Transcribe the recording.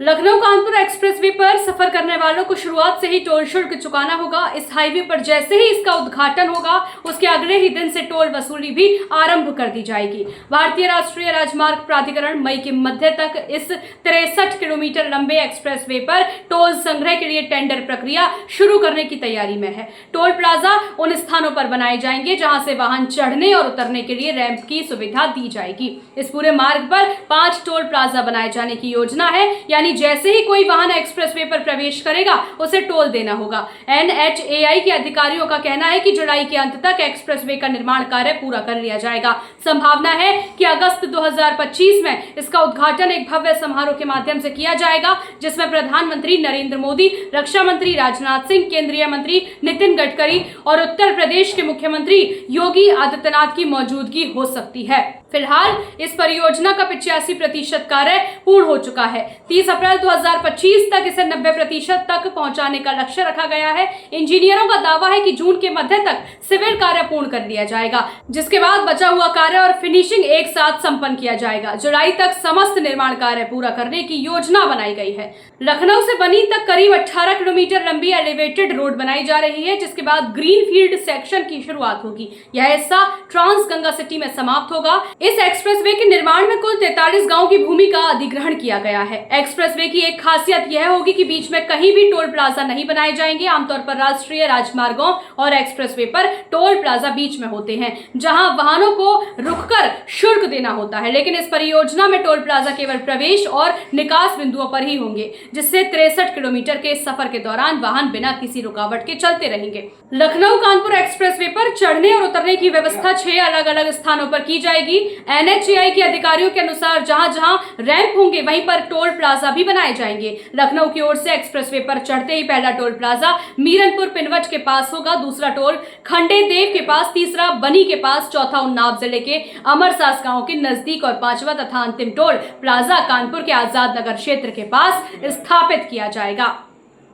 Lucknow Kanpur expressway पर सफर करने वालों को शुरुआत से ही टोल शुल्क चुकाना होगा। इस हाईवे पर जैसे ही इसका उद्घाटन होगा उसके अगले ही दिन से टोल वसूली भी आरंभ कर दी जाएगी। भारतीय राष्ट्रीय राजमार्ग प्राधिकरण मई के मध्य तक इस 63 किलोमीटर लंबे एक्सप्रेसवे पर टोल संग्रह के लिए टेंडर प्रक्रिया शुरू करने की तैयारी में है। टोल प्लाजा उन स्थानों पर बनाए जाएंगे जहां से वाहन चढ़ने और उतरने के लिए रैंप की सुविधा दी जाएगी। इस पूरे मार्ग पर 5 टोल प्लाजा बनाए जाने की योजना है, यानी जैसे ही कोई वाहन एक्सप्रेसवे पर प्रवेश करेगा उसे टोल देना होगा। NHAI के अधिकारियों का कहना है कि जुलाई के अंत तक एक्सप्रेसवे का निर्माण कार्य पूरा कर लिया जाएगा। संभावना है कि अगस्त 2025 में इसका उद्घाटन एक भव्य समारोह के माध्यम से किया जाएगा, जिसमें प्रधानमंत्री नरेंद्र मोदी, रक्षा मंत्री राजनाथ सिंह, केंद्रीय मंत्री नितिन गडकरी और उत्तर प्रदेश के मुख्यमंत्री योगी आदित्यनाथ की मौजूदगी हो सकती है। फिलहाल इस परियोजना का 85% कार्य पूर्ण हो चुका है। 30 अप्रैल 2025 तक इसे 90% तक पहुंचाने का लक्ष्य रखा गया है। इंजीनियरों का दावा है कि जून के मध्य तक सिविल कार्य पूर्ण कर लिया जाएगा, जिसके बाद बचा हुआ कार्य और फिनिशिंग एक साथ संपन्न किया जाएगा। जुलाई तक समस्त निर्माण कार्य पूरा करने की योजना बनाई गई है। लखनऊ से बनी तक करीब 18 किलोमीटर लंबी एलिवेटेड रोड बनाई जा रही है, जिसके बाद ग्रीनफील्ड सेक्शन की शुरुआत होगी। यह हिस्सा ट्रांस गंगा सिटी में समाप्त होगा। इस एक्सप्रेसवे के निर्माण में कुल 43 गांव की भूमि का अधिग्रहण किया गया है। एक्सप्रेसवे की एक खासियत यह होगी कि बीच में कहीं भी टोल प्लाजा नहीं बनाए जाएंगे। आमतौर पर राष्ट्रीय राजमार्गों और एक्सप्रेसवे पर टोल प्लाजा बीच में होते हैं, जहां वाहनों को रुककर शुल्क देना होता है, लेकिन इस परियोजना में टोल प्लाजा केवल प्रवेश और निकास बिंदुओं पर ही होंगे, जिससे 63 किलोमीटर के सफर के दौरान वाहन बिना किसी रुकावट के चलते रहेंगे। लखनऊ कानपुर एक्सप्रेसवे पर चढ़ने और उतरने की व्यवस्था 6 अलग अलग स्थानों पर की जाएगी। NHAI के अधिकारियों के अनुसार जहां जहां रैंप होंगे वहीं पर टोल प्लाजा भी बनाए जाएंगे। लखनऊ की ओर से एक्सप्रेसवे पर चढ़ते ही पहला टोल प्लाजा मीरनपुर पिनवट के पास होगा, दूसरा टोल खंडे देव के पास, तीसरा बनी के पास, चौथा उन्नाव जिले के अमरसास गांव के नजदीक और पांचवा तथा अंतिम टोल प्लाजा कानपुर के आजाद नगर क्षेत्र के पास स्थापित किया जाएगा।